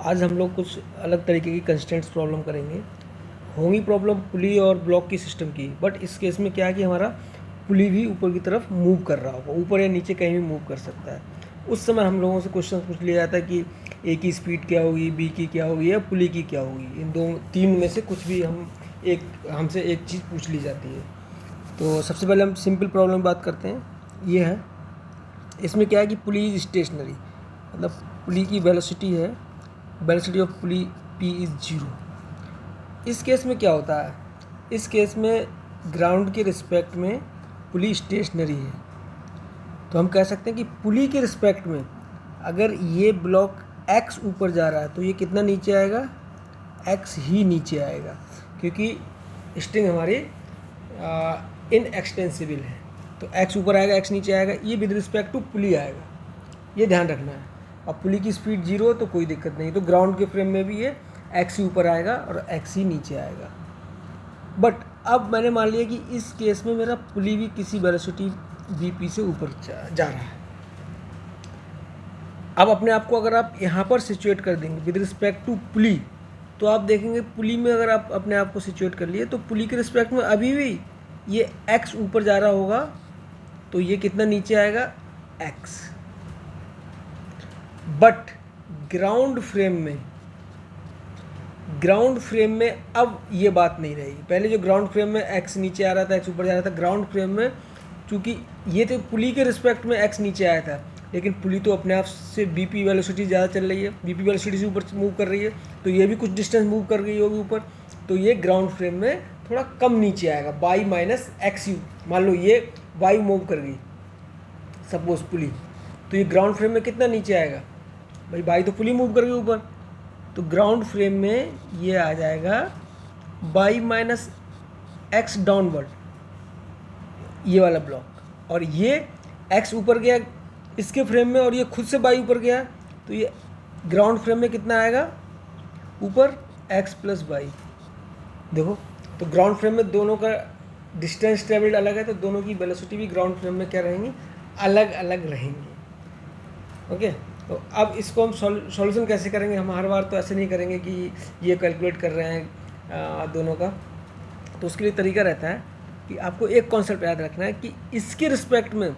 आज हम लोग कुछ अलग तरीके की कंस्टेंट्स प्रॉब्लम करेंगे। होंगी प्रॉब्लम पुली और ब्लॉक की सिस्टम की, बट इस केस में क्या है कि हमारा पुली भी ऊपर की तरफ मूव कर रहा होगा, ऊपर या नीचे कहीं भी मूव कर सकता है। उस समय हम लोगों से क्वेश्चन पूछ लिया जाता है कि ए की स्पीड क्या होगी, बी की क्या होगी या पुली की क्या होगी। इन दो तीन में से कुछ भी हमसे एक चीज़ पूछ ली जाती है। तो सबसे पहले हम सिंपल प्रॉब्लम बात करते हैं। ये है, इसमें क्या है कि पुली इज स्टेशनरी, मतलब पुली की वेलोसिटी है, velocity of pulley P is 0। इस केस में क्या होता है, इस केस में ग्राउंड के रिस्पेक्ट में पुली स्टेशनरी है। तो हम कह सकते हैं कि पुली के रिस्पेक्ट में अगर ये ब्लॉक x ऊपर जा रहा है तो ये कितना नीचे आएगा, x ही नीचे आएगा, क्योंकि स्ट्रिंग हमारी इनएक्सटेंसिबल है। तो x ऊपर आएगा, x नीचे आएगा, ये विद रिस्पेक्ट टू पुली आएगा, ये ध्यान रखना है। अब पुली की स्पीड 0 तो कोई दिक्कत नहीं, तो ग्राउंड के फ्रेम में भी ये x ही ऊपर आएगा और x ही नीचे आएगा। बट अब मैंने मान लिया कि इस केस में मेरा पुली भी किसी वेलोसिटी vp से ऊपर जा रहा है। अब अपने आप को अगर आप यहाँ पर सिचुएट कर देंगे विद रिस्पेक्ट टू पुली, तो आप देखेंगे पुली में अगर आप अपने आप को सिचुएट कर लिए तो पुली के रिस्पेक्ट में अभी भी ये x ऊपर जा रहा होगा, तो ये कितना नीचे आएगा, x। बट ग्राउंड फ्रेम में अब ये बात नहीं रहेगी। पहले जो ग्राउंड फ्रेम में x नीचे आ रहा था, x ऊपर जा रहा था, ग्राउंड फ्रेम में चूँकि ये तो पुली के रिस्पेक्ट में x नीचे आया था, लेकिन पुली तो अपने आप से बीपी वेलोसिटी ज़्यादा चल रही है, बीपी वेलोसिटी से ऊपर मूव कर रही है, तो ये भी कुछ डिस्टेंस मूव कर गई होगी ऊपर, तो ये ग्राउंड फ्रेम में थोड़ा कम नीचे आएगा, बाई माइनस एक्स यू। मान लो ये वाई मूव कर गई सपोज पुली, तो ये ग्राउंड फ्रेम में कितना नीचे आएगा, भाई बाई तो पुली मूव कर गई ऊपर, तो ग्राउंड फ्रेम में ये आ जाएगा बाई माइनस एक्स डाउनवर्ड, ये वाला ब्लॉक। और ये एक्स ऊपर गया इसके फ्रेम में और ये खुद से बाई ऊपर गया, तो ये ग्राउंड फ्रेम में कितना आएगा ऊपर, एक्स प्लस बाई। देखो, तो ग्राउंड फ्रेम में दोनों का डिस्टेंस ट्रेवल्ड अलग है, तो दोनों की वेलोसिटी भी ग्राउंड फ्रेम में क्या रहेंगी, अलग अलग रहेंगी। ओके, तो अब इसको हम सॉल्यूशन कैसे करेंगे। हम हर बार तो ऐसे नहीं करेंगे कि ये कैलकुलेट कर रहे हैं दोनों का। तो उसके लिए तरीका रहता है कि आपको एक कॉन्सेप्ट याद रखना है कि इसके रिस्पेक्ट में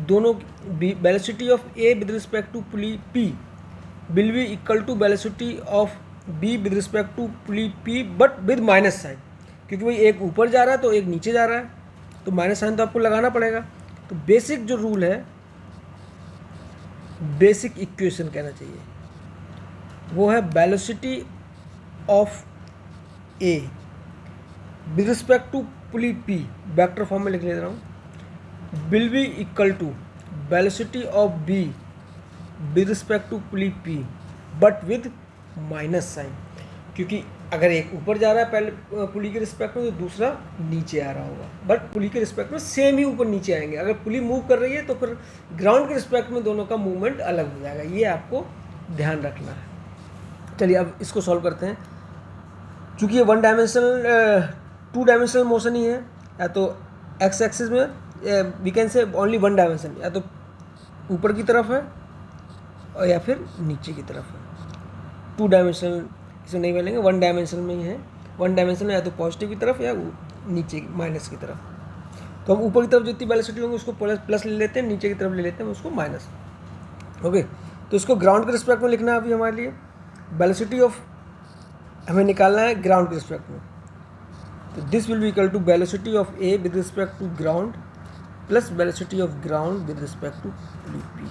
दोनों velocity of A with respect to pulley P will be equal to velocity of B with respect to pulley P, but with minus sign, क्योंकि भाई एक ऊपर जा रहा है तो एक नीचे जा रहा है, तो माइनस साइन तो आपको लगाना पड़ेगा। तो बेसिक जो रूल है, बेसिक इक्वेशन कहना चाहिए, वो है velocity of A with respect to pulley P, vector form में लिख ले रहा हूँ, will be equal to velocity of B with respect to pulley P but with minus sign, क्योंकि अगर एक ऊपर जा रहा है पहले पुली के रिस्पेक्ट में तो दूसरा नीचे आ रहा होगा, बट पुली के रिस्पेक्ट में सेम ही ऊपर नीचे आएंगे। अगर पुली मूव कर रही है तो फिर ग्राउंड के रिस्पेक्ट में दोनों का मूवमेंट अलग हो जाएगा, ये आपको ध्यान रखना है। चलिए अब इसको सॉल्व करते हैं। चूँकि ये one dimensional two dimensional motion ही है, या तो एक्स एक्सिस में we can say only one dimension, या तो ऊपर की तरफ है और या फिर नीचे की तरफ है। टू डायमेंशनल इसे नहीं बोलेंगे, वन डायमेंशन में ही है। वन डायमेंशन में या तो पॉजिटिव की तरफ या नीचे माइनस की तरफ। तो हम ऊपर की तरफ जितनी वेलोसिटी होंगी उसको प्लस ले लेते हैं, नीचे की तरफ ले लेते हैं उसको माइनस। ओके, तो इसको ग्राउंड के रिस्पेक्ट में लिखना है अभी हमारे लिए। वेलोसिटी ऑफ हमें निकालना है ग्राउंड के रिस्पेक्ट में, तो this will be equal to velocity of A with respect to ground plus velocity of ground with respect to P.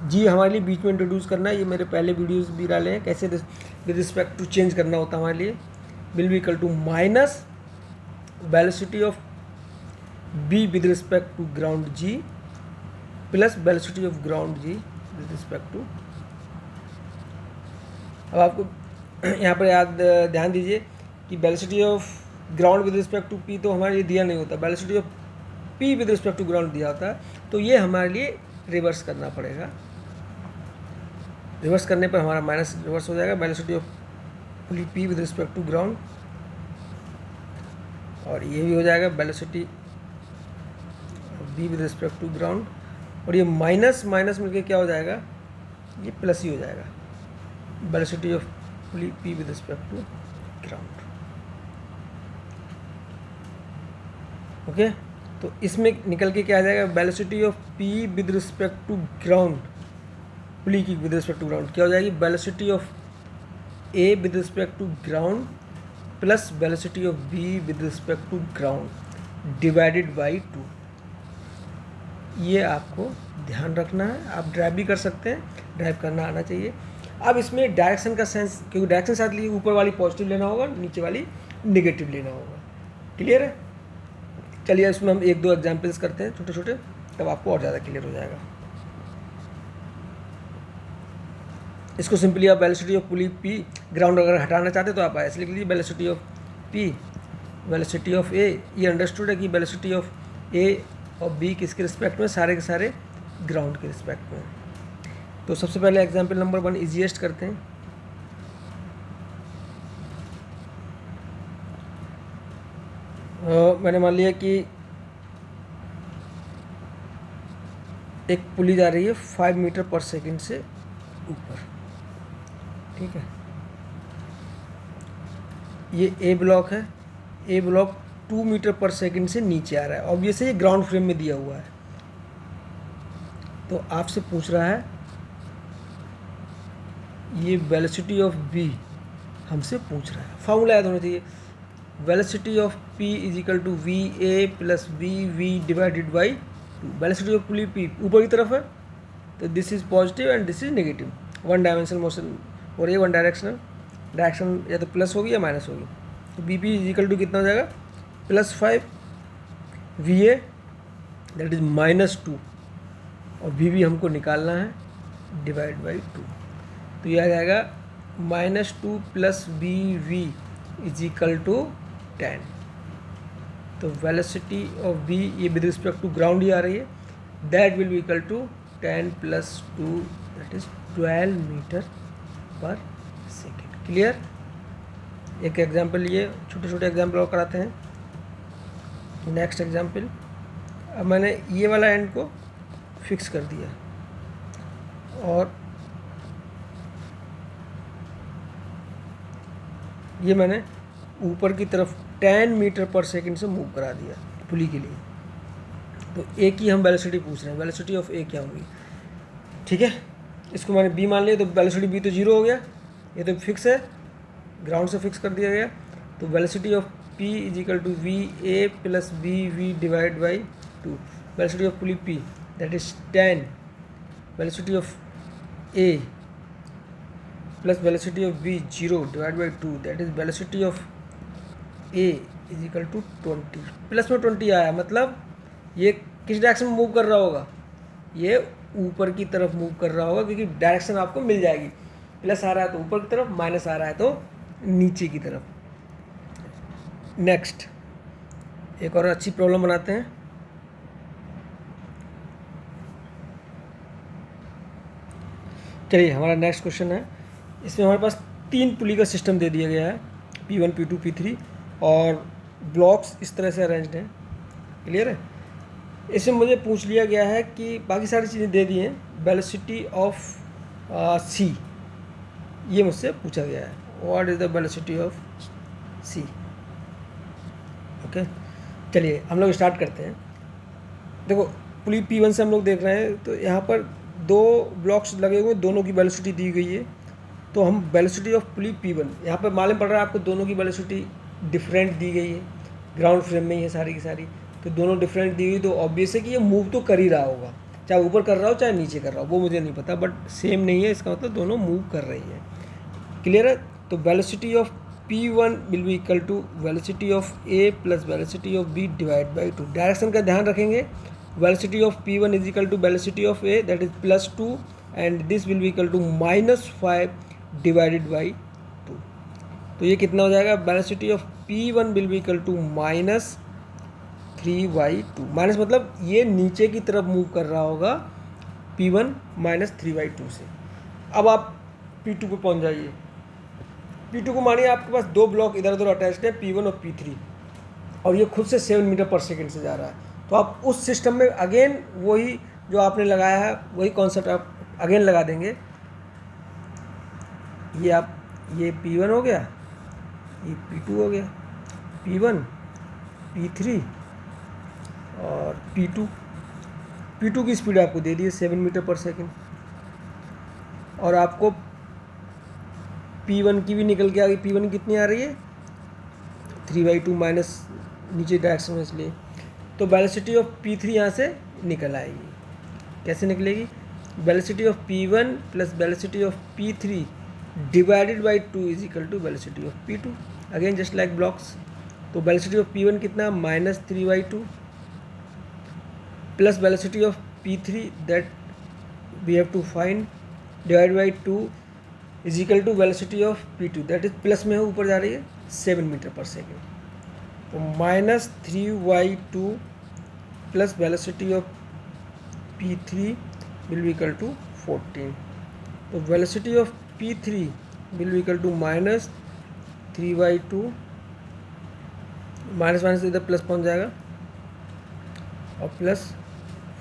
जी हमारे लिए बीच में इंट्रोड्यूस करना है, ये मेरे पहले वीडियोस भी डाले हैं कैसे विद रिस्पेक्ट टू चेंज करना होता है हमारे लिए। Will be equal to minus velocity of B with respect to ground G plus velocity of ground G with respect to. अब आपको यहाँ पर याद ध्यान दीजिए कि velocity of ground with respect to P तो हमारे लिए दिया नहीं होता, velocity of P with respect to ground दिया होता है, तो ये हमारे लिए रिवर्स करना पड़ेगा। रिवर्स करने पर हमारा माइनस रिवर्स हो जाएगा, velocity of pulley P with respect to ground, और ये भी हो जाएगा velocity B with respect to ground, और ये माइनस माइनस मिलके क्या हो जाएगा, ये प्लस ही हो जाएगा, velocity of pulley P with respect to ground. Okay, तो इसमें निकल के क्या आ जाएगा, velocity of P with respect to ground, pulley की विद रिस्पेक्ट टू ग्राउंड क्या हो जाएगी, velocity of A with respect to ground plus velocity of B with respect to ground divided by 2। ये आपको ध्यान रखना है। आप ड्राइव भी कर सकते हैं, ड्राइव करना आना चाहिए। अब इसमें डायरेक्शन का सेंस, क्योंकि डायरेक्शन साथ लिए ऊपर वाली पॉजिटिव लेना होगा, नीचे वाली निगेटिव लेना होगा। क्लियर है? चलिए इसमें हम 1-2 एग्जाम्पल्स करते हैं छोटे छोटे, तब आपको और ज़्यादा क्लियर हो जाएगा। इसको सिंपली आप velocity of pulley P, ground अगर हटाना चाहते तो आप ऐसे लिख लीजिए velocity of P, velocity of A। ये अंडरस्टूड है कि वेलोसिटी ऑफ A और B किसके रिस्पेक्ट में, सारे के सारे ग्राउंड के रिस्पेक्ट में। तो सबसे पहले एग्जाम्पल नंबर 1 इजीएस्ट करते हैं। मैंने मान लिया कि एक पुली जा रही है 5 मीटर पर सेकंड से ऊपर, ठीक है। ये ए ब्लॉक है, ए ब्लॉक 2 मीटर पर सेकंड से नीचे आ रहा है। ऑब्वियसली ये ग्राउंड फ्रेम में दिया हुआ है, तो आपसे पूछ रहा है ये वेलोसिटी ऑफ बी हमसे पूछ रहा है। फार्मूला याद होना चाहिए, velocity of P is equal to V A plus V V divided by 2। Velocity of pulley P ऊपर की तरफ है, तो this is positive and this is negative. 1 dimensional motion और ये 1 डायरेक्शनल, डायरेक्शन या तो प्लस होगी या माइनस होगी। तो B P is equal to कितना हो जाएगा, +5 वी ए दैट इज -2 और वी बी हमको निकालना है डिवाइड बाई 2। तो ये आ जाएगा -2 plus B V is equal to 10। तो वेलोसिटी ऑफ बी ये विद रिस्पेक्ट टू ग्राउंड ही आ रही है, that will be equal to 10 + 2 that is 12 metre per second. Clear? एक एग्जाम्पल, ये छोटे छोटे एग्जाम्पल और कराते हैं। नेक्स्ट एग्जाम्पल, अब मैंने ये वाला एंड को फिक्स कर दिया और ये मैंने ऊपर की तरफ 10 मीटर पर सेकंड से मूव करा दिया पुली के लिए। तो ए की हम वेलोसिटी पूछ रहे हैं, वेलोसिटी ऑफ ए क्या होगी, ठीक है। इसको मैंने बी मान लिया, तो वेलोसिटी बी तो 0 हो गया, ये तो फिक्स है, ग्राउंड से फिक्स कर दिया गया। तो velocity of P is equal to V A plus B V divide by 2। Velocity of pulley P that is 10, velocity of A plus velocity of B 0 divide by 2 that is velocity of A is equal to 20। Plus में 20 आया, मतलब ये किस direction में move कर रहा होगा, ये ऊपर की तरफ मूव कर रहा होगा, क्योंकि डायरेक्शन आपको मिल जाएगी। प्लस आ रहा है तो ऊपर की तरफ, माइनस आ रहा है तो नीचे की तरफ। नेक्स्ट एक और अच्छी प्रॉब्लम बनाते हैं। चलिए हमारा नेक्स्ट क्वेश्चन है, इसमें हमारे पास 3 पुली का सिस्टम दे दिया गया है, P1 P2 P3 और ब्लॉक्स इस तरह से अरेंज्ड हैं। क्लियर है? इसमें मुझे पूछ लिया गया है कि बाकी सारी चीज़ें दे दी हैं, वेलोसिटी ऑफ सी ये मुझसे पूछा गया है, what is the velocity of C. Okay, चलिए हम लोग स्टार्ट करते हैं। देखो पुली P1 से हम लोग देख रहे हैं, तो यहाँ पर 2 ब्लॉक्स लगे हुए, दोनों की वेलोसिटी दी गई है। तो हम वेलोसिटी ऑफ पुली P1 यहाँ पर मालूम पड़ रहा है आपको, दोनों की वेलोसिटी डिफरेंट दी गई है, ग्राउंड फ्रेम में ही है सारी की सारी। तो दोनों डिफरेंट दी हुई, तो ऑब्वियस है कि ये मूव तो कर ही रहा होगा, चाहे ऊपर कर रहा हो चाहे नीचे कर रहा हो, वो मुझे नहीं पता, बट सेम नहीं है, इसका मतलब दोनों मूव कर रही है। क्लियर है? तो velocity of P1 will be equal to velocity of A plus velocity of B divide by 2। Direction का ध्यान रखेंगे, velocity of P1 is equal to velocity of A that is +2 and this will be equal to -5 divided by 2। तो ये कितना हो जाएगा, velocity of P1 will be equal to -3/2। Minus मतलब ये नीचे की तरफ मूव कर रहा होगा P1 -3/2 से। अब आप P2 पे पहुंच जाइए। P2 को मानिए आपके पास 2 ब्लॉक इधर उधर अटैच्ड है, P1 और P3, और ये खुद से 7 मीटर पर सेकेंड से जा रहा है। तो आप उस सिस्टम में अगेन वही जो आपने लगाया है वही कॉन्सेप्ट आप अगेन लगा देंगे। ये आप ये P1 हो गया, ये P2 हो गया, P1 P3 और P2 की स्पीड आपको दे दी है 7 मीटर पर सेकेंड, और आपको P1 की भी निकल के आ गई। P1 कितनी आ रही है 3/2 माइनस नीचे डायरेक्शन में, इसलिए तो वेलोसिटी ऑफ P3 यहाँ से निकल आएगी। कैसे निकलेगी? Velocity of P1 plus velocity of P3 divided by 2 is equal to velocity of P2। Again just like blocks. तो वेलोसिटी ऑफ P1 कितना -3/2 plus velocity of P3 that we have to find divide by 2 is equal to velocity of P2 that is plus में है, ऊपर जा रही है 7 metre per second. तो -3/2 plus velocity of P3 will be equal to 14। तो velocity of P3 will be equal to -3/2, minus minus इधर plus पहुंच जाएगा, और प्लस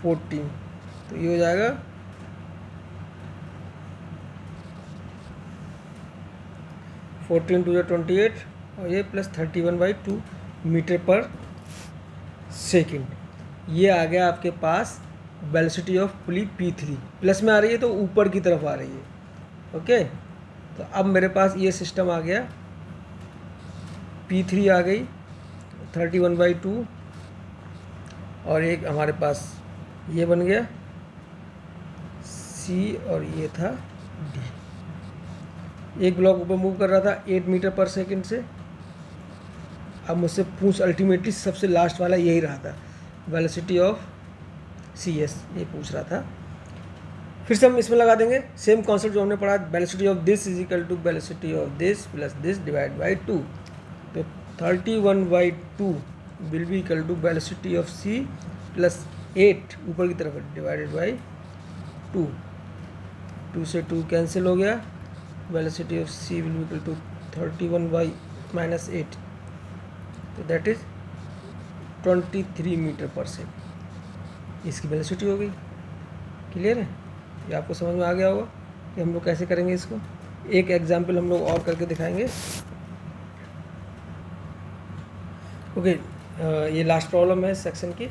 14, तो ये हो जाएगा 14 2 28, और ये प्लस 31/2 मीटर पर सेकेंड। ये आ गया आपके पास velocity of pulley P3। Plus में आ रही है तो ऊपर की तरफ आ रही है। ओके, तो अब मेरे पास ये सिस्टम आ गया, P3 आ गई 31/2, और एक हमारे पास ये बन गया C, और ये था D। एक ब्लॉक ऊपर मूव कर रहा था 8 मीटर पर सेकेंड से। अब मुझसे पूछ अल्टीमेटली सबसे लास्ट वाला यही रहा था, वेलोसिटी ऑफ CS ये पूछ रहा था। फिर से हम इसमें लगा देंगे सेम कॉन्सेप्ट जो हमने पढ़ा, velocity of this is equal to velocity of this plus this divide by 2। तो 31/2 will be equal to velocity of C plus 8 ऊपर की तरफ डिवाइडेड बाई 2। 2 से 2 कैंसिल हो गया, velocity of C will be equal to 31/-8, तो that is 23 metre per second. इसकी velocity हो गई। क्लियर है? ये आपको समझ में आ गया होगा कि हम लोग कैसे करेंगे इसको। एक एग्जाम्पल हम लोग और करके दिखाएंगे। ओके, ये लास्ट प्रॉब्लम है सेक्शन की।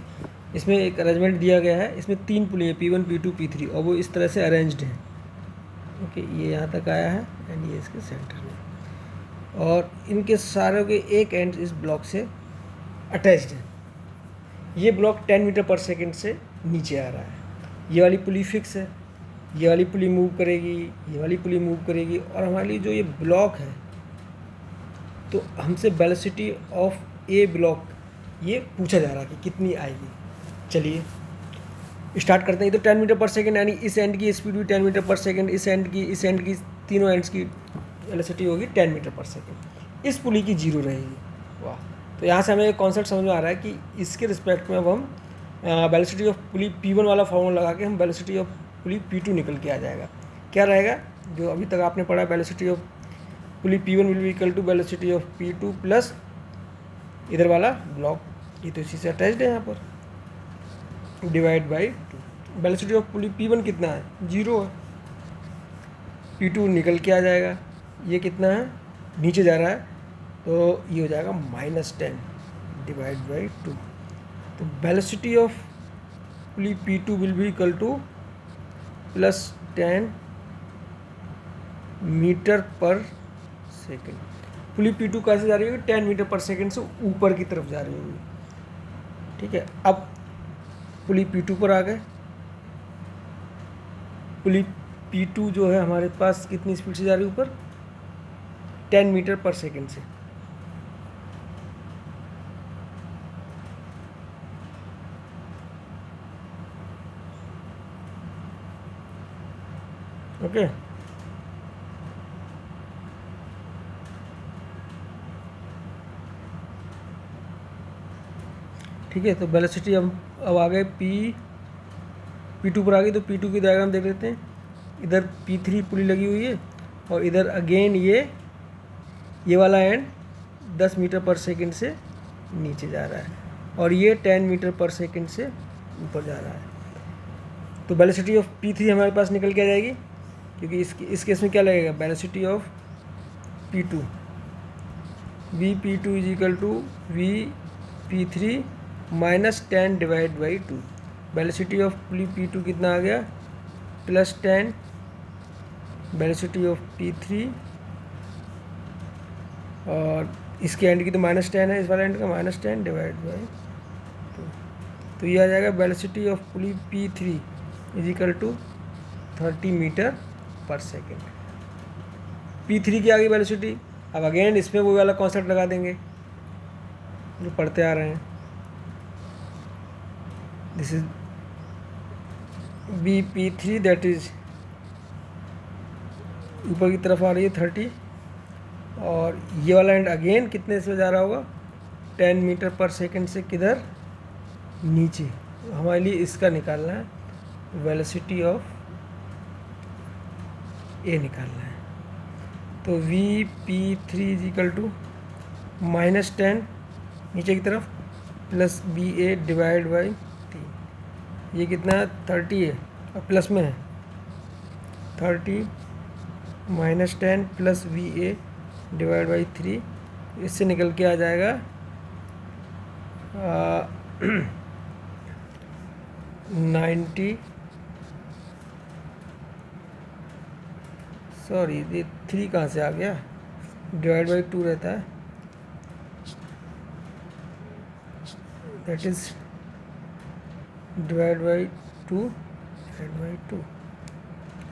इसमें एक अरेंजमेंट दिया गया है, इसमें 3 पुली है P1 P2 P3, और वो इस तरह से अरेंज्ड है। ओके, ये यहाँ तक आया है एंड ये इसके सेंटर में, और इनके सारों के एक एंड इस ब्लॉक से अटैच्ड है। ये ब्लॉक 10 मीटर पर सेकेंड से नीचे आ रहा है। ये वाली पुली फिक्स है, ये वाली पुली मूव करेगी, ये वाली पुली मूव करेगी, और हमारी जो ये ब्लॉक है, तो हमसे वेलोसिटी ऑफ ए ब्लॉक ये पूछा जा रहा है कि कितनी आएगी। चलिए स्टार्ट करते हैं। तो 10 मीटर पर सेकेंड, यानी इस एंड की स्पीड भी 10 मीटर पर सेकेंड, इस एंड की तीनों एंड्स की वेलोसिटी होगी 10 मीटर पर सेकेंड। इस पुली की 0 रहेगी। वाह, तो यहाँ से हमें एक कॉन्सेप्ट समझ में आ रहा है कि इसके रिस्पेक्ट में अब हम वेलोसिटी ऑफ पुली P1 वाला फॉर्मूला लगा के हम वेलोसिटी ऑफ पुली P2 निकल के आ जाएगा। क्या रहेगा जो अभी तक आपने पढ़ा, velocity of pulley P1 will be equal to velocity of P2 plus इधर वाला ब्लॉक, ये तो इसी से अटैच्ड है यहाँ पर, divide by 2। Velocity of pulley P1 कितना है 0 है, P2 निकल के आ जाएगा। ये कितना है नीचे जा रहा है, तो ये हो जाएगा -10 डिवाइड बाई 2। तो velocity of pulley P2 will be equal to +10 metre per second. Pulley P2 कैसे जा रही होगी 10 मीटर पर सेकेंड से ऊपर की तरफ जा रही होगी। ठीक है, अब पुली P2 पर आ गए। पुली P2 जो है हमारे पास कितनी स्पीड से जा रही है ऊपर, 10 मीटर पर सेकेंड से। ओके, ठीक है। तो वेलोसिटी अब आ गए P2 पर आ गई। तो P2 की डायग्राम देख लेते हैं। इधर P3 पुली लगी हुई है, और इधर अगेन ये वाला एंड 10 मीटर पर सेकेंड से नीचे जा रहा है, और ये 10 मीटर पर सेकेंड से ऊपर जा रहा है। तो वेलोसिटी ऑफ P3 हमारे पास निकल के आ जाएगी, क्योंकि इस केस में क्या लगेगा, velocity of P2, Vp2 is equal to Vp3 minus 10 divide by 2। Velocity of pulley P2 कितना आ गया, +10, वेलोसिटी ऑफ P3, और इसके एंड की तो -10 है, इस वाले एंड का -10 डिवाइड बाई 2, तो ये आ जाएगा velocity of pulley P3 is equal to 30 metre per second. P3 की आ गई वेलोसिटी। अब अगेन इसमें वो वाला कॉन्सेप्ट लगा देंगे जो पढ़ते आ रहे हैं। This is Vp3 that is ऊपर की तरफ आ रही है 30, और ये वाला एंड अगेन कितने से जा रहा होगा, 10 मीटर पर सेकेंड से किधर, नीचे। हमारे लिए इसका निकालना है, वेलोसिटी ऑफ ए निकालना है। तो Vp3 इज इक्वल टू -10 नीचे की तरफ प्लस Va डिवाइड बाई 3। ये कितना है, 30 है और प्लस में है 30 -10 प्लस Va डिवाइड बाई 3। इससे निकल के आ जाएगा 90, सॉरी ये 3 कहाँ से आ गया, डिवाइड बाई 2 रहता है, दैट इज डिवाइड बाई 2 तो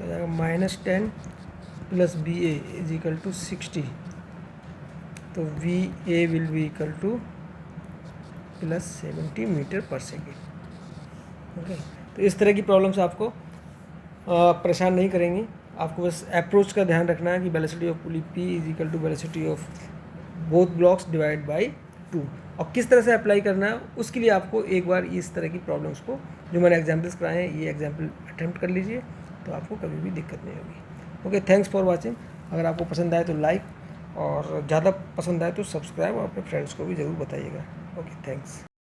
जाएगा -10 plus Ba is equal to 60। तो Va will be equal to +70 metre per second. Okay, तो इस तरह की प्रॉब्लम्स आपको परेशान नहीं करेंगी। आपको बस अप्रोच का ध्यान रखना है कि velocity of pulley P is equal to velocity of both blocks divide by 2, और किस तरह से अप्लाई करना है उसके लिए आपको एक बार इस तरह की प्रॉब्लम्स को जो मैंने एग्जाम्पल्स कराए हैं ये एग्जाम्पल अटैम्प्ट कर लीजिए, तो आपको कभी भी दिक्कत नहीं होगी। Okay, thanks for watching. अगर आपको पसंद आए तो लाइक, और ज़्यादा पसंद आए तो सब्सक्राइब, और अपने फ्रेंड्स को भी ज़रूर बताइएगा। Okay, thanks.